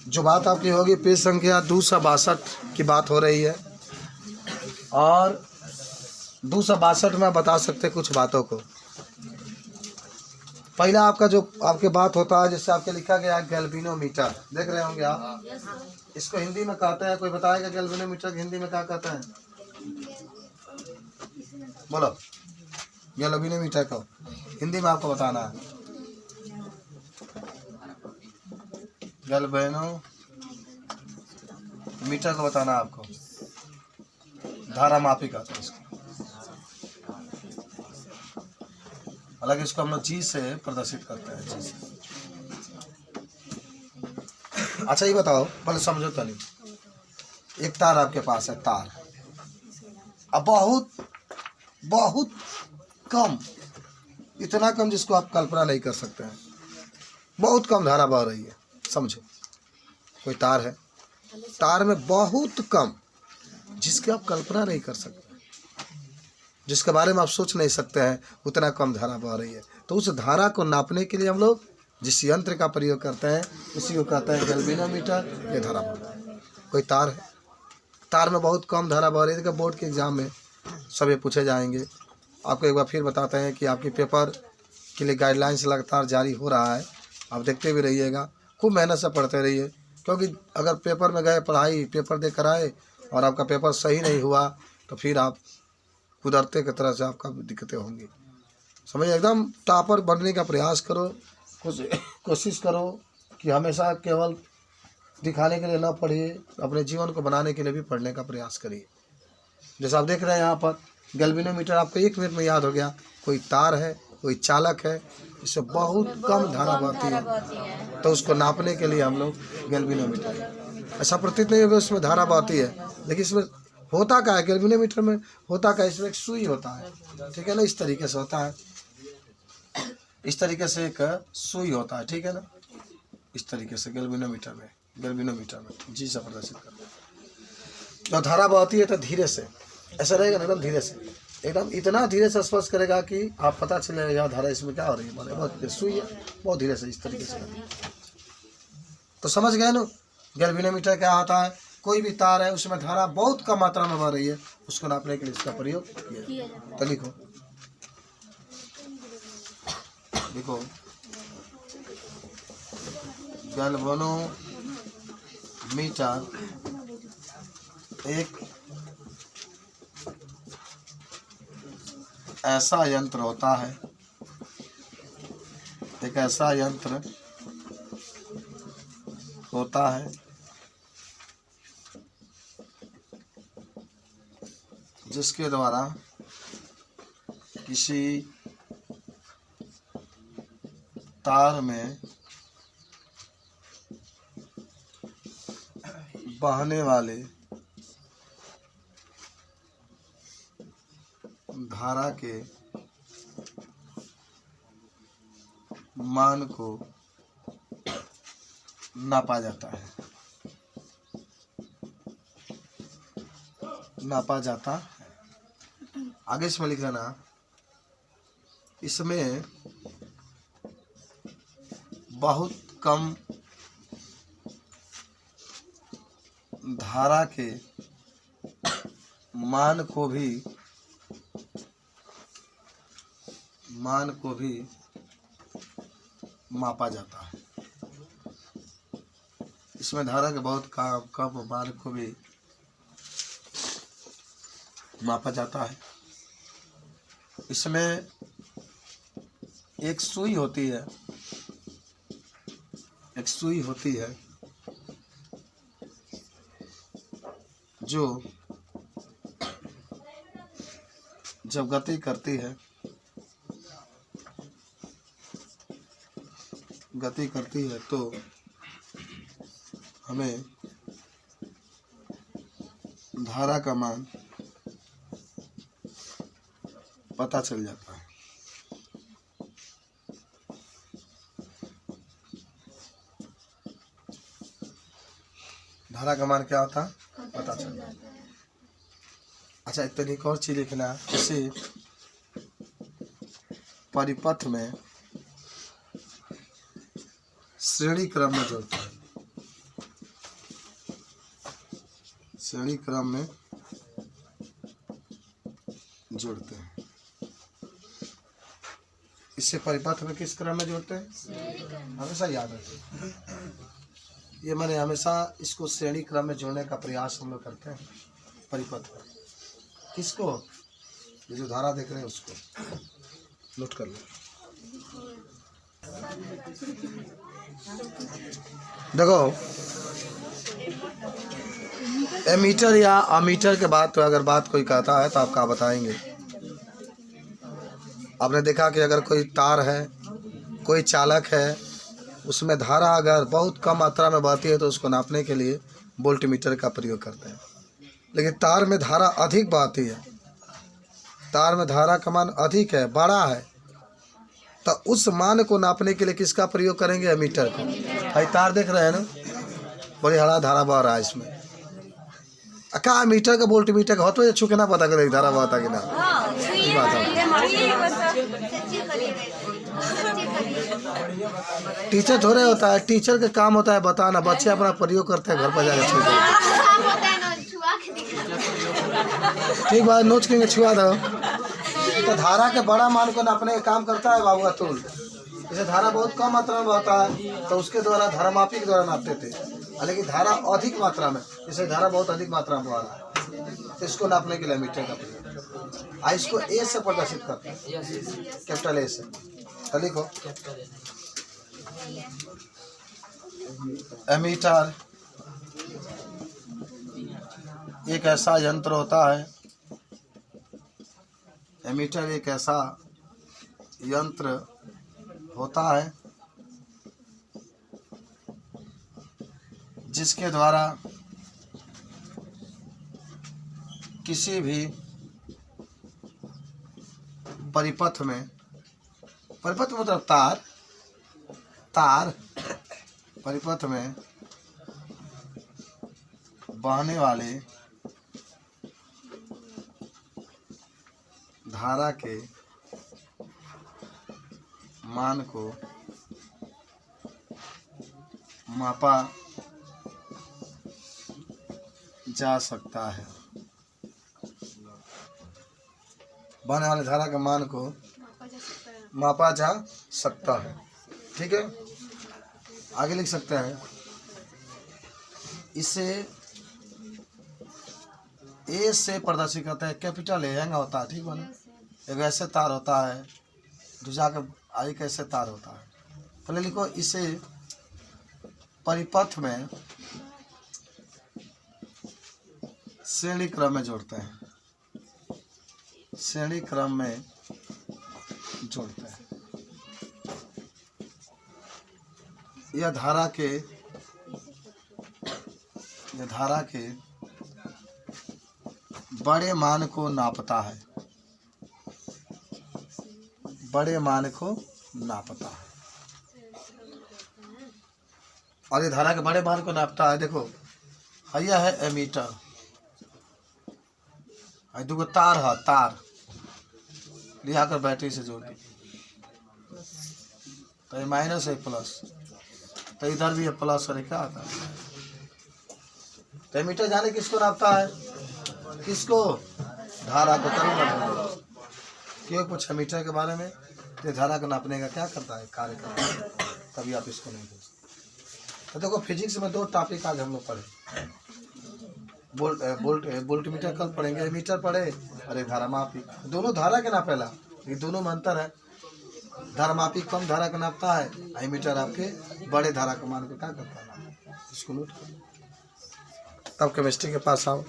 जो बात आपकी होगी पेज संख्या 262 की बात हो रही है। और 262 में बता सकते कुछ बातों को। पहला आपका जो आपके बात होता है, जिससे आपके लिखा गया है गैल्वेनोमीटर, देख रहे होंगे आप। इसको हिंदी में कहते हैं, कोई बताएगा गैल्वेनोमीटर हिंदी में क्या कहते हैं? बोलो, गैल्वेनोमीटर को हिंदी में आपको बताना है। गैल्वेनोमीटर को बताना है आपको। धारा मापी कहते हैं इसको। हालांकि इसको हम लोग जी से प्रदर्शित करते हैं, जी से। अच्छा ये बताओ, पहले समझो तो नहीं। एक तार आपके पास है, तार। अब बहुत बहुत कम, इतना कम जिसको आप कल्पना नहीं कर सकते हैं, बहुत कम धारा बह रही है। समझो, कोई तार है, तार में बहुत कम, जिसकी आप कल्पना नहीं कर सकते, जिसके बारे में आप सोच नहीं सकते हैं, उतना कम धारा बह रही है। तो उस धारा को नापने के लिए हम लोग जिस यंत्र का प्रयोग करते हैं उसी को कहते हैं गैल्वेनोमीटर। ये धारा बह रहा है, कोई तार है, तार में बहुत कम धारा बह रही है। देखिए बोर्ड के एग्जाम में सब ये पूछे जाएंगे। आपको एक बार फिर बताते हैं कि आपकी पेपर के लिए गाइडलाइंस लगातार जारी हो रहा है, आप देखते भी रहिएगा, खूब मेहनत से पढ़ते रहिए। क्योंकि अगर पेपर में गए, पढ़ाई पेपर दे कर आए और आपका पेपर सही नहीं हुआ तो फिर आप कुदरते की तरह से आपका दिक्कतें होंगी। समझिए, एकदम टॉपर बनने का प्रयास करो, कोशिश करो कि हमेशा केवल दिखाने के लिए ना पढ़िए, अपने जीवन को बनाने के लिए भी पढ़ने का प्रयास करिए। जैसे आप देख रहे हैं यहाँ पर गैल्वेनोमीटर, आपको 1 मिनट में याद हो गया। कोई तार है, कोई चालक है, इससे बहुत कम धारा बहती है, तो उसको नापने के लिए हम लोग गैल्वेनोमीटर। ऐसा प्रतीत नहीं होगा उसमें धारा बहती है, लेकिन इसमें होता क्या है, गैल्वेनोमीटर में होता क्या है, इसमें एक सुई होता है, ठीक है ना, इस तरीके से होता है, इस तरीके से एक सुई होता है, ठीक है ना, इस तरीके से गैल्वेनोमीटर में जी से प्रदर्शित करते हैं। तो धारा बहती है तो धीरे से ऐसा रहेगा ना, एकदम धीरे से, एकदम इतना धीरे से स्पर्श करेगा कि आप पता चलेगा यह धारा इसमें क्या हो रही है, मतलब बहुत सुई है, बहुत धीरे से इस तरीके से करती है। तो समझ गए ना, गैल्वेनोमीटर क्या होता है? कोई भी तार है उसमें धारा बहुत कम मात्रा में बह रही है, उसको नापने के लिए इसका प्रयोग किया। तो लिखो, देखो, गैल्वेनोमीटर एक ऐसा यंत्र होता है, एक ऐसा यंत्र होता है जिसके द्वारा किसी तार में बहने वाले धारा के मान को नापा जाता है, नापा जाता है। आगे इसमें लिख लेना, इसमें बहुत कम धारा के मान को भी मापा जाता है। इसमें धारा के बहुत कम मान को भी मापा जाता है। इसमें एक सुई होती है, एक सुई होती है जो जब गति करती है तो हमें धारा का मान पता चल जाता है। धारा का मान क्या होता है, पता चल जाता है। अच्छा, एक तरीके और चीज लिखना, इसे परिपथ में श्रेणी क्रम में जोड़ते हैं। श्रेणी क्रम में जोड़ते हैं। इससे परिपथ में किस क्रम में जोड़ते हैं? हमेशा याद रखें, ये मैंने हमेशा इसको श्रेणी क्रम में जोड़ने का प्रयास हम लोग करते हैं। परिपथ किसको? ये जो धारा देख रहे हैं उसको नोट कर लो। देखो, एमीटर या अमीटर के बाद तो अगर बात कोई कहता है तो आप क्या बताएंगे? आपने देखा कि अगर कोई तार है, कोई चालक है, उसमें धारा अगर बहुत कम मात्रा में बहती है तो उसको नापने के लिए वोल्टमीटर का प्रयोग करते हैं। लेकिन तार में धारा अधिक बहती है, तार में धारा का मान अधिक है, बड़ा है, तो उस मान को नापने के लिए किसका प्रयोग करेंगे? एमीटर को। भाई तार देख रहे हैं ना, बड़ी हरा धारा बह रहा है इसमें। का मीटर का वोल्टमीटर का हो तो छू के ना पता करेगी धारा बहता कि ना। ये बात है। टीचर थोड़े होता है, टीचर का काम होता है बताना, बच्चे अपना प्रयोग करते हैं घर पर जाकर छू। ठीक बात, नोच के छुआ दो। तो धारा के बड़ा मान को नापने का काम करता है बाबू अतुल। जैसे धारा बहुत कम मात्रा में बहता है तो उसके द्वारा धारामापी के द्वारा नापते थे, लेकिन धारा अधिक मात्रा में, जैसे धारा बहुत अधिक मात्रा में बह रहा है तो इसको नापने के लिए मीटर का प्रयोग। इसको ए से प्रदर्शित करते हैं, कैपिटल ए से। तो लिखो, एमीटर एक ऐसा यंत्र होता है, एमीटर एक ऐसा यंत्र होता है जिसके द्वारा किसी भी परिपथ में, परिपथ मतलब तार परिपथ में बहने वाले धारा के मान को मापा जा सकता है। बहने वाले धारा के मान को मापा जा सकता है। ठीक है, आगे लिख सकते हैं, इसे ए से प्रदर्शित करते हैं। कैपिटल ए होता है, ठीक है। एक ऐसे तार होता है, दूसरा का आई कैसे तार होता है। पहले लिखो, इसे परिपथ में श्रेणी क्रम में जोड़ते हैं, श्रेणी क्रम में जोड़ते हैं। यह धारा के बड़े मान को नापता है, बड़े मान को नापता है। और ये धारा के बड़े मान को नापता है। देखो, यह है एमीटर, दो तार है, तार लिया कर बैटरी से जोड़ दी, तो ये माइनस है प्लस, तो इधर भी है प्लस और क्या आता है। तो एमीटर जाने किसको नापता है? किसको? धारा को। क्यों कुछ एमीटर के बारे में? तो धारा को नापने का क्या करता है, कार्य करता है, तभी आप इसको नहीं पूछते। तो देखो, फिजिक्स में दो टॉपिक आज हम लोग पढ़े, वोल्टमीटर कल पढ़ेंगे, एमीटर पढ़े और एक धारामापी। दोनों धारा के नापेला, ये दोनों में अंतर है। धारामापी कम धारा का नापता है, एमीटर आपके बड़े धारा का मान को क्या करता है, इसको नोट करो। तब केमिस्ट्री के पास आओ।